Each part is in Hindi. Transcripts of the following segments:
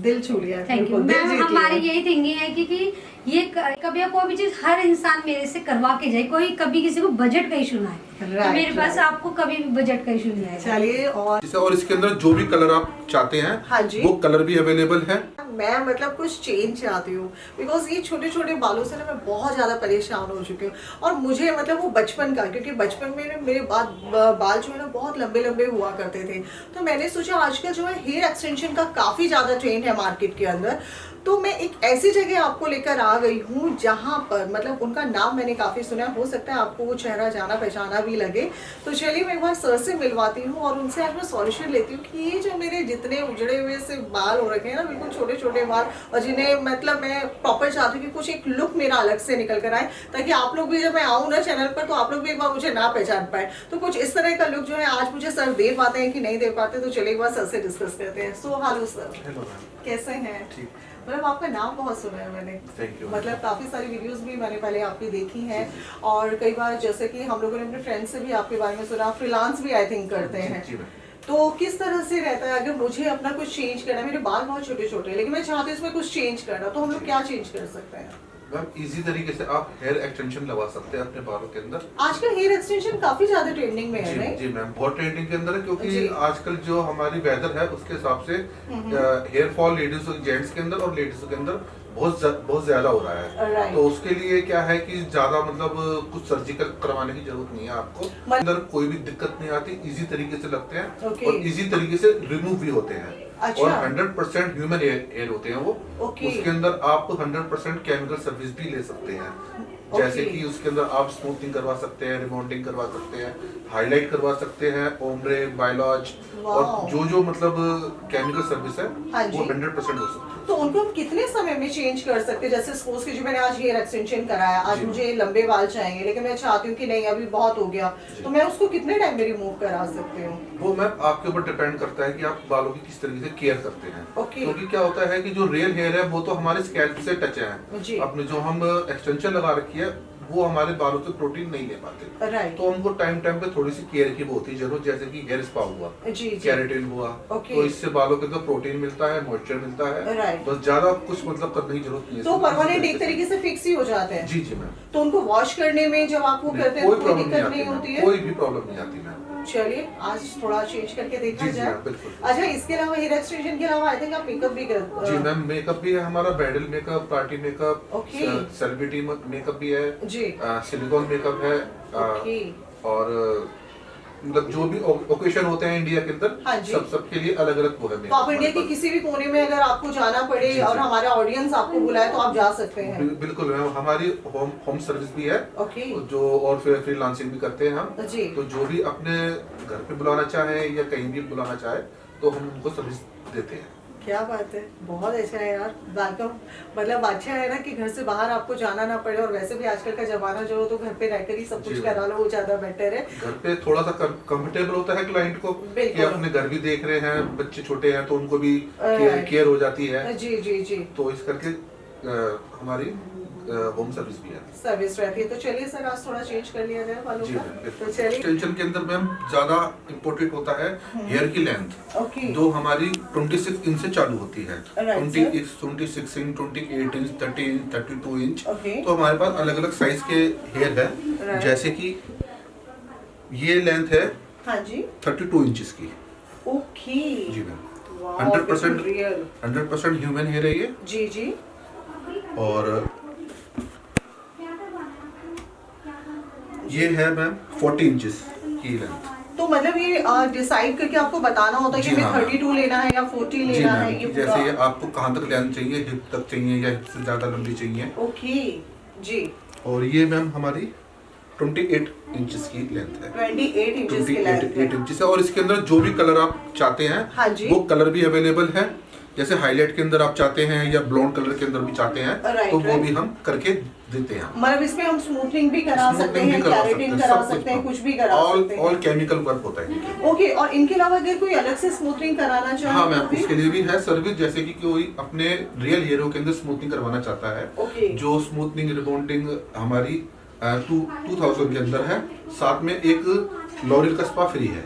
दिल छू लिया। Thank you ma'am. हमारी यही थिंकिंग है कि ये कभी कोई भी चीज हर इंसान मेरे से करवा के जाए, कोई कभी किसी को बजट का इशू ना है। तो मेरे पास आपको कभी भी बजट का इशू नहीं आएगा। चलिए और इसके अंदर जो भी कलर आप चाहते हैं, हाँ जी, वो कलर भी अवेलेबल है। मैं मतलब कुछ चेंज चाहती हूँ, बिकॉज ये छोटे छोटे बालों से ना मैं बहुत ज़्यादा परेशान हो चुकी हूँ। और मुझे मतलब वो बचपन का, क्योंकि बचपन में मेरे बाल जो है ना बहुत लंबे लंबे हुआ करते थे। तो मैंने सोचा आजकल जो है हेयर एक्सटेंशन का काफ़ी ज़्यादा ट्रेंड है मार्केट के अंदर, तो मैं एक ऐसी जगह आपको लेकर आ गई हूँ जहाँ पर मतलब उनका नाम मैंने काफ़ी सुना, हो सकता है आपको वो चेहरा जाना पहचाना भी लगे। तो चलिए मैं एक बार सर से मिलवाती हूँ और उनसे आज मैं सॉल्यूशन लेती हूँ कि ये जो मेरे जितने उजड़े हुए से बाल हो रखे हैं ना, बिल्कुल छोटे छोटे बाल, और जिन्हें मतलब मैं प्रॉपर चाहती हूँ कि कुछ एक लुक मेरा अलग से निकल कर आए, ताकि आप लोग भी जब मैं आऊँ ना चैनल पर तो आप लोग भी एक बार मुझे ना पहचान पाए। तो कुछ इस तरह का लुक जो है आज मुझे सर दे पाते हैं कि नहीं दे पाते, तो चलिए एक बार सर से डिस्कस करते हैं। सो हेलो सर, कैसे हैं? ठीक। मतलब आपका नाम बहुत सुना है मैंने, थैंक यू। मतलब काफ़ी सारी वीडियोस भी मैंने पहले आपकी देखी हैं, और कई बार जैसे कि हम लोगों ने अपने फ्रेंड से भी आपके बारे में सुना, फ्रीलांस भी आई थिंक करते हैं। तो किस तरह से रहता है अगर मुझे अपना कुछ चेंज करना है? मेरे बाल बहुत छोटे छोटे हैं लेकिन मैं चाहती हूँ इसमें कुछ चेंज करना, तो हम लोग क्या चेंज कर सकते हैं? मैम इजी तरीके से आप हेयर एक्सटेंशन लगा सकते हैं अपने बालों के अंदर। आजकल हेयर एक्सटेंशन काफी ज्यादा ट्रेंडिंग में है, जी, नहीं? जी मैम, बहुत ट्रेंडिंग के अंदर है, क्योंकि आजकल जो हमारी वेदर है उसके हिसाब से हेयर फॉल लेडीज और जेंट्स के अंदर और लेडीज के अंदर बहुत ज्यादा हो रहा है। तो उसके लिए क्या है कि ज्यादा मतलब कुछ सर्जिकल करवाने की जरूरत नहीं है आपको, अंदर कोई भी दिक्कत नहीं आती, इजी तरीके से लगते हैं और इजी तरीके से रिमूव भी होते हैं। अच्छा। और 100% ह्यूमन हेयर होते हैं वो। उसके अंदर आप 100% केमिकल सर्विस भी ले सकते हैं, जैसे कि उसके अंदर आप स्मूथनिंग करवा सकते हैं, रिबॉन्डिंग करवा सकते हैं, हाईलाइट करवा सकते हैं, ओम्ब्रे, बायोलॉज, और जो मतलब केमिकल सर्विस है वो 100% हो सकती है। तो उनको हम कितने समय में चेंज कर सकते हैं? जैसे सपोज कि जो मैंने आज हेयर एक्सटेंशन कराया, आज मुझे लंबे बाल चाहिए लेकिन मैं चाहती हूँ कि नहीं अभी बहुत हो गया, तो मैं उसको कितने टाइम में रिमूव करा सकती हूँ? वो मैम आपके ऊपर डिपेंड करता है कि आप बालों की किस तरीके से केयर करते हैं। क्योंकि क्या होता है कि जो रियल हेयर है वो तो हमारे स्कैल्प से टच है, अपने जो हम एक्सटेंशन लगा रखी है वो हमारे बालों से प्रोटीन नहीं ले पाते। तो हमको टाइम टाइम पे थोड़ी सी केयर की बहुत ही जरूरत, जैसे कि हेयर स्पा हुआ, केराटिन हुआ, तो इससे बालों के अंदर प्रोटीन मिलता है, मॉइस्चर मिलता है, बस ज्यादा कुछ मतलब करने की जरूरत नहीं है। तो परमानेंट एक तरीके से फिक्स ही हो जाते हैं। जी जी मैम। तो उनको वॉश करने में जब आप वो करते हैं कोई तो प्रॉब्लम दिक्कत नहीं होती है? कोई भी प्रॉब्लम नहीं आती मैम। चलिए आज थोड़ा चेंज करके देखा जाए। बिल्कुल। अच्छा, इसके अलावा हेयर एक्सटेंशन के अलावा आई थिंक आप मेकअप भी करते? जी मैम, मेकअप भी है हमारा, bridal makeup, party makeup, celebrity makeup भी है जी, सिलिकॉन मेकअप है, और मतलब जो भी ओकेशन होते हैं इंडिया के अंदर सबके लिए अलग अलग वो है। तो आप इंडिया के किसी भी कोने में अगर आपको जाना पड़े और हमारा ऑडियंस आपको बुलाए तो आप जा सकते हैं? बिल्कुल मैम, हमारी होम सर्विस भी है जो, और फिर फ्रीलांसिंग भी करते हैं हम। तो जो भी अपने घर पे बुलाना चाहे या कहीं भी बुलाना चाहे तो हम उनको सर्विस देते हैं। क्या बात है, बहुत अच्छा है यार, वेलकम। मतलब अच्छा है ना कि घर से बाहर आपको जाना ना पड़े, और वैसे भी आजकल का जमाना जो हो तो घर पे रहकर ही सब कुछ करा लो, वो ज्यादा बेटर है। घर पे थोड़ा सा कंफर्टेबल होता है क्लाइंट को कि अपने घर भी देख रहे हैं, बच्चे छोटे हैं तो उनको भी केयर हो जाती है। जी जी जी। तो इस करके हमारी होम सर्विस भी है, सर्विस रहती है। तो चलिए सर आज थोड़ा चेंज कर लिया जाए बालों का। तो चलिए, एक्सटेंशन के अंदर मैम ज्यादा इम्पोर्टेंट होता है हेयर की लेंथ, जो हमारी 26 इंच से चालू होती है, 26 इंच, 28 इंच, 30 इंच, 32 इंच। तो हमारे पास अलग अलग साइज के हेयर है, जैसे कि ये लेंथ है हाँ जी 32 इंचेस की। ओके जी मैम, 100% ह्यूमन हेयर है ये। जी जी। और ये है मैम 40 इंचेस की लेंथ। तो मतलब ये डिसाइड करके आपको बताना होता है कि हमें 32 लेना है या 40 लेना है? ये जैसे ये आपको कहाँ तक लेंथ चाहिए, हिप तक चाहिए या हिप से ज्यादा लंबी चाहिए। ओके जी। और ये मैम हमारी 28 इंचेस की लेंथ है। 28 इंचेस की लेंथ है। 28 इंचेस है, और इसके अंदर जो भी कलर आप चाहते हैं हाँ वो कलर भी अवेलेबल है। जैसे हाईलाइट के अंदर आप चाहते हैं या ब्लॉन्ड कलर के अंदर भी चाहते हैं तो वो भी हम करके देते हैं। मतलब इसमें हम स्मूथनिंग भी करा सकते हैं, केराटिन करा सकते हैं, कुछ भी करा सकते हैं। ऑल केमिकल वर्क होता है। ओके, और इनके अलावा अगर कोई अलग से स्मूथनिंग कराना चाहे? हाँ मैम, उसके लिए भी है सर्विस, जैसे कि कोई अपने रियल हेयरों के अंदर स्मूथनिंग करवाना चाहता है, जो स्मूथनिंग रिबॉन्डिंग हमारी 2000 के अंदर है। साथ में एक लॉरियल का स्पा फ्री है,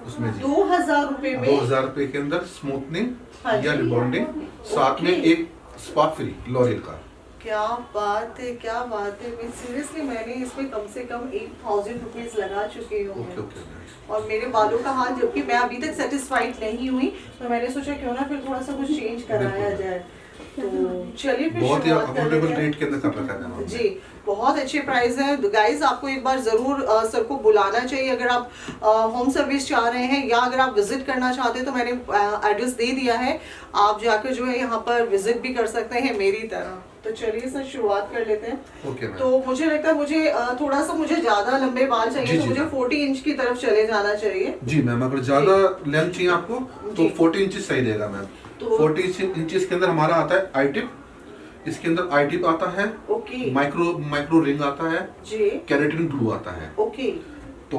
उसमें जी 2000 रुपए में 2000 रुपए के अंदर स्मूथनिंग हाँ या जी। रिबॉन्डिंग, साथ में ओके। एक स्पा फ्री लॉरियल का। क्या बात है, क्या बात है। मैं सीरियसली मैंने इसमें कम से कम 8000 रुपीज लगा चुकी हूँ ओके ओके। और मेरे बालों का हाल, जबकि मैं अभी तक सेटिस्फाइड नहीं हुई, तो मैंने सोचा क्यों ना फिर थोड़ा सा कुछ चेंज कराया जाए। तो चलिए फिर बहुत ही शुरुआत कर अफोर्डेबल लेते हैं। रेट के अंदर कर रखा है मैंने। जी बहुत अच्छे प्राइस है गाइस। आपको एक बार जरूर सर को बुलाना चाहिए अगर आप होम सर्विस चाह रहे हैं, या अगर आप विजिट करना चाहते हैं तो मैंने एड्रेस दे दिया है, आप जाकर जो है यहाँ पर विजिट भी कर सकते हैं मेरी तरह। तो चलिए सर शुरुआत कर लेते हैं। Okay ma'am. तो मुझे लगता है मुझे थोड़ा सा मुझे ज्यादा लंबे बाल चाहिए, जी, तो जी, मुझे जी। 40 इंच की तरफ चले जाना चाहिए। जी मैम, अगर ज्यादा लेंथ चाहिए आपको तो जी। 40 इंच सही रहेगा मैम। तो 40 इंचेस के अंदर हमारा आता है आई टिप, इसके अंदर आई टिप आता है, ओके माइक्रो रिंग आता है, जी केराटिन ग्लू आता है। ओके तो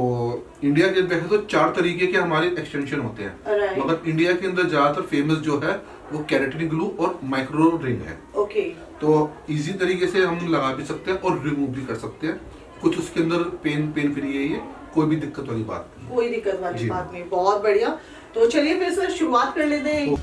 इंडिया के वैसे तो 4 तरीके के हमारे एक्सटेंशन होते हैं, राइट मगर इंडिया के अंदर ज्यादातर फेमस जो है वो केराटिन ग्लू और माइक्रो रिंग है। ओके तो इजी तरीके से हम लगा भी सकते हैं और रिमूव भी कर सकते हैं। कुछ उसके अंदर पेन फ्री है, ये कोई भी दिक्कत वाली बात नहीं। कोई दिक्कत वाली जी। बात नहीं। बहुत बढ़िया। तो चलिए फिर सर शुरुआत कर लेते हैं।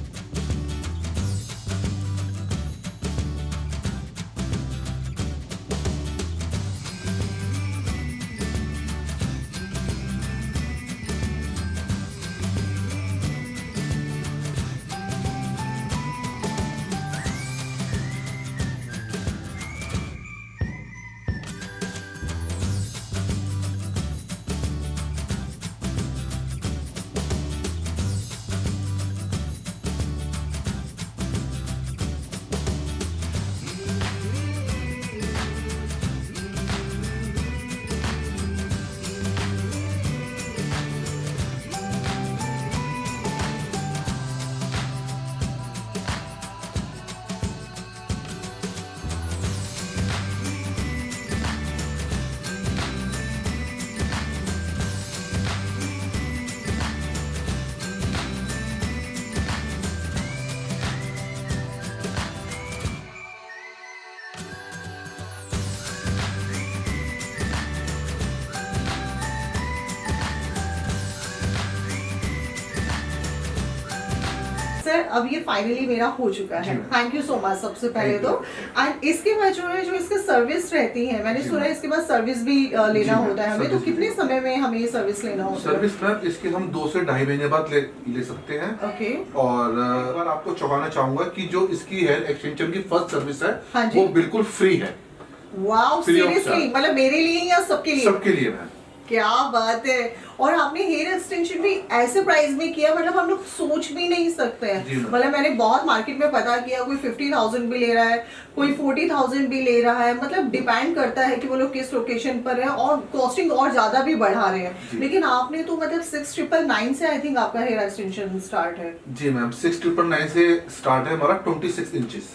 सर अब ये फाइनली मेरा हो चुका है, जी। थैंक यू सो मच सबसे पहले Thank तो। एंड इसके बाद जो है जो इसकी सर्विस रहती है, मैंने जी, सुना है मैम। इसके बाद सर्विस भी लेना जी, मैम, होता है हमें, तो सर्विस भी कितने लेना। समय में हमें ये सर्विस लेना होता है? सर्विस में इसके हम 2 से ढाई महीने बाद ले सकते हैं। ओके और एक बार आपको चौंकाना चाहूंगा कि जो इसकी हेयर एक्सटेंशन की फर्स्ट सर्विस है हाँ जी। वो बिल्कुल फ्री है, wow Free of seriously, charge। मतलब मेरे लिए या सबके लिए? सबके लिए मैम। क्या बात है। और आपने हेयर एक्सटेंशन भी ऐसे प्राइस में किया, मतलब हम लोग सोच भी नहीं सकते हैं। जी मैम। मतलब मैंने बहुत मार्केट में पता किया, कोई 50,000 भी ले रहा है, कोई 40,000 भी ले रहा है, मतलब डिपेंड करता है कि वो लोग किस लोकेशन पर है, और कॉस्टिंग और ज्यादा भी बढ़ा रहे हैं। जी। लेकिन आपने तो मतलब 6,999 से आई थिंक आपका हेयर एक्सटेंशन स्टार्ट है। जी मैम, 6,999 से स्टार्ट है हमारा 26 इंचेस।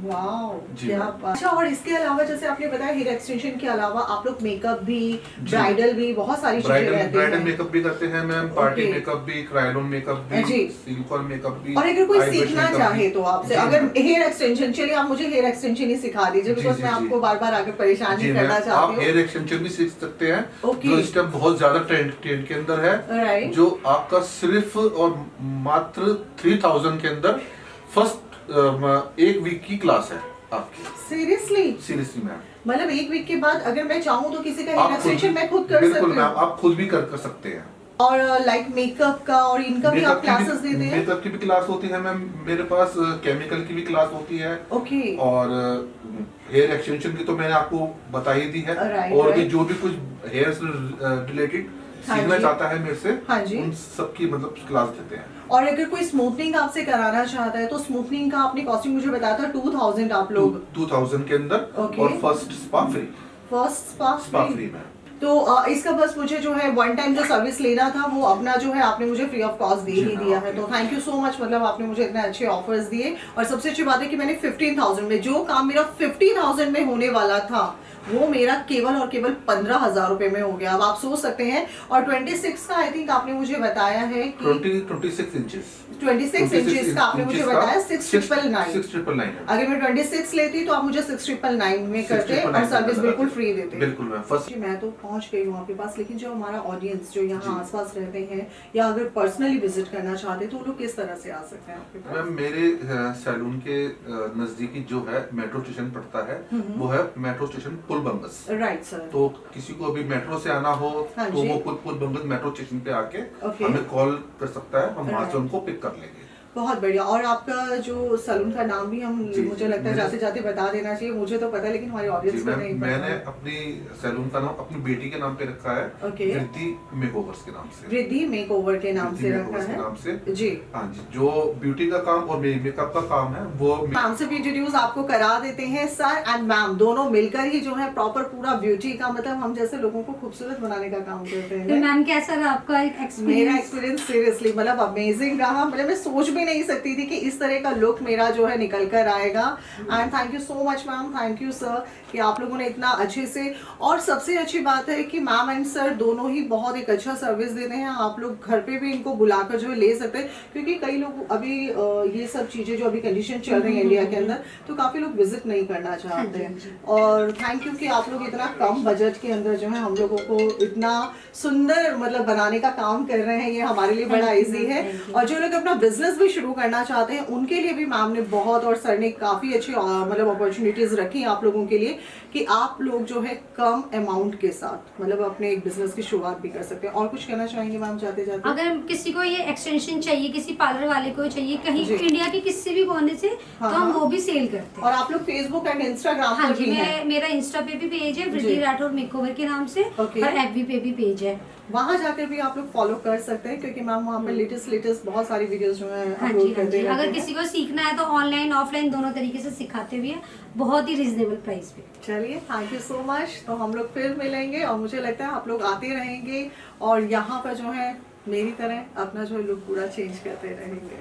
वाओ जी क्या मैम। बात। अच्छा, और इसके अलावा जैसे आपने बताया हेयर एक्सटेंशन के अलावा आप लोग मेकअप भी, जी। ब्राइडल भी, बहुत सारी चीजें रहती ब्राइडल हैं। मेकअप भी करते हैं मैम, पार्टी Okay। मेकअप भी, क्रायोन मेकअप भी, जी। सिलिकॉन मेकअप भी। और अगर कोई eyebrow सीखना makeup चाहे भी। तो आपसे, जी अगर मैम। हेयर एक्सटेंशन, चलिए आप मुझे हेयर एक्सटेंशन ही सिखा दीजिए, जी, बिकॉज जी, मैं जी। आपको बार बार आगे परेशान जी नहीं मैम, करना आप चाहती हूँ। हेयर एक्सटेंशन भी सीख सकते हैं, Okay। जो इस टाइम बहुत ज्यादा ट्रेंड के अंदर है, Right। जो आपका सिर्फ और मात्र 3000 के अंदर फर्स्ट 1 वीक की क्लास है आपकी। सीरियसली मैम, मतलब 1 वीक के बाद अगर मैं चाहूँ तो किसी का हेयर आप एक्सटेंशन मैं खुद कर बिल्कुल सकती मैम, हूँ? आप खुद भी कर सकते हैं। और लाइक मेकअप का और इनका भी आप क्लासेस देते हैं? मेकअप की भी क्लास होती है मैम, मेरे पास केमिकल की भी क्लास होती है, ओके और हेयर एक्सटेंशन की तो मैंने आपको बता ही दी है। Right, और भी right। जो भी कुछ हेयर से रिलेटेड हाँ सीखना जी। चाहता है मेरे से, हाँ जी। उन सबकी मतलब क्लास देते हैं। और अगर कोई स्मूथनिंग आपसे कराना चाहता है तो स्मूथनिंग का आपने कॉस्टिंग मुझे बताया था 2000 आप लोग 2000 के अंदर, Okay। और first spa free. First spa spa free ma'am. तो इसका बस मुझे जो है वन टाइम जो सर्विस लेना था वो अपना जो है आपने मुझे फ्री ऑफ कॉस्ट दे जी ही हाँ, दिया है। ओके। तो थैंक यू सो मच, मतलब आपने मुझे इतने अच्छे ऑफर्स दिए। और सबसे अच्छी बात है कि मैंने 15,000 में, जो काम मेरा 50,000 में होने वाला था वो मेरा केवल और केवल 15,000 रुपए में हो गया। अब आप सोच सकते हैं। और 26 का आई थिंक आपने मुझे बताया है कि 26 इंचेस 26 इंचेस का आपने मुझे बताया 6,999। 6,999 अगर मैं 26 लेती तो आप मुझे 6,999 में करते 6,999 और सर्विस बिल्कुल फ्री देते। बिल्कुल मैम, फर्स्ट जी, मैं तो पहुंच गई हूँ आपके पास, लेकिन जो हमारा ऑडियंस जो जी। यहाँ आसपास रहते हैं या अगर पर्सनली विजिट करना चाहते हैं तो वो लोग किस तरह से आ सकते हैं आपके पास? मैम मेरे सैलून के नजदीकी जो है मेट्रो स्टेशन पड़ता है, वो है metro station Pul Bangash. Right sir. तो किसी को अभी मेट्रो से आना हो हाँ तो जी। वो पुल बंगस मेट्रो स्टेशन पे आके ओके। हमें कॉल कर सकता है, हम वहाँ Right. से उनको पिक कर लेंगे। बहुत बढ़िया। और आपका जो सैलून का नाम भी हम जी, मुझे लगता है मेरे- जाते जाते बता देना चाहिए, मुझे तो पता है लेकिन हमारी जी ऑडियंस को मैम, नहीं मैंने पता। अपनी सैलून का नाम अपनी बेटी के नाम पे रखा है, ओके। वृद्धि मेकओवर्स के नाम से। रिद्धि मेकओवर के नाम वृद्धि से रखा मेकओवर्स के है नाम से। जी। हाँ जी, जो ब्यूटी का काम और मेकअप का काम है वो मैम से भी इंट्रोड्यूस आपको करा देते हैं। सर एंड मैम दोनों मिलकर ही जो है प्रॉपर पूरा ब्यूटी का मतलब हम जैसे लोगों को खूबसूरत बनाने का काम करते तो हैं। मैम कैसा रहा आपका मेरा एक्सपीरियंस? एक्सपीरियंस सीरियसली मतलब अमेजिंग रहा। मतलब मैं सोच भी नहीं सकती थी कि इस तरह का लुक मेरा जो है निकल कर आएगा। And thank you so much ma'am, thank you sir कि आप लोगों ने इतना अच्छे से, और सबसे अच्छी बात है कि मैम एंड सर दोनों ही बहुत एक अच्छा सर्विस देते हैं। आप लोग घर पे भी इनको बुलाकर जो है ले सकते हैं, क्योंकि कई लोग अभी ये सब चीजें जो अभी कंडीशन चल रही है इंडिया के अंदर, तो काफी लोग विजिट नहीं करना चाहते हैं। और थैंक यू कि आप लोग इतना कम बजट के अंदर जो है हम लोगों को इतना सुंदर मतलब बनाने का काम कर रहे हैं, ये हमारे लिए बड़ा इजी है। और जो लोग अपना बिजनेस भी शुरू करना चाहते हैं उनके लिए भी मैम ने बहुत और सर ने काफी अच्छी मतलब अपॉर्चुनिटीज रखी आप लोगों के लिए कि आप लोग जो है कम अमाउंट के साथ मतलब अपने एक बिजनेस की शुरुआत भी कर सकते हैं। और कुछ कहना चाहेंगे मैम जाते जाते? अगर किसी को ये एक्सटेंशन चाहिए, किसी पार्लर वाले को चाहिए कहीं जी। इंडिया के किसी भी कोने से, हाँ, तो हम हाँ। वो भी सेल करते हैं। और आप लोग फेसबुक एंड इंस्टाग्राम हाँ पर जी, भी हैं? मेरा इंस्टा पे भी पेज है जी। वृद्धि राठौर मेकओवर के नाम से, ओके। और एफबी पे भी पेज है। वहां जाकर भी आप लोग फॉलो कर सकते हैं, क्योंकि मैम वहाँ पर लेटेस्ट बहुत सारी वीडियोस जो है हाँ जी, अपलोड हाँ करते जी। रहते अगर हैं। किसी को सीखना है तो ऑनलाइन ऑफलाइन दोनों तरीके से सिखाते भी है, बहुत ही रिजनेबल प्राइस पे। चलिए थैंक यू सो मच। तो हम लोग फिर मिलेंगे और मुझे लगता है आप लोग आते रहेंगे और यहाँ पर जो है मेरी तरह अपना जो है लुक पूरा चेंज करते रहेंगे।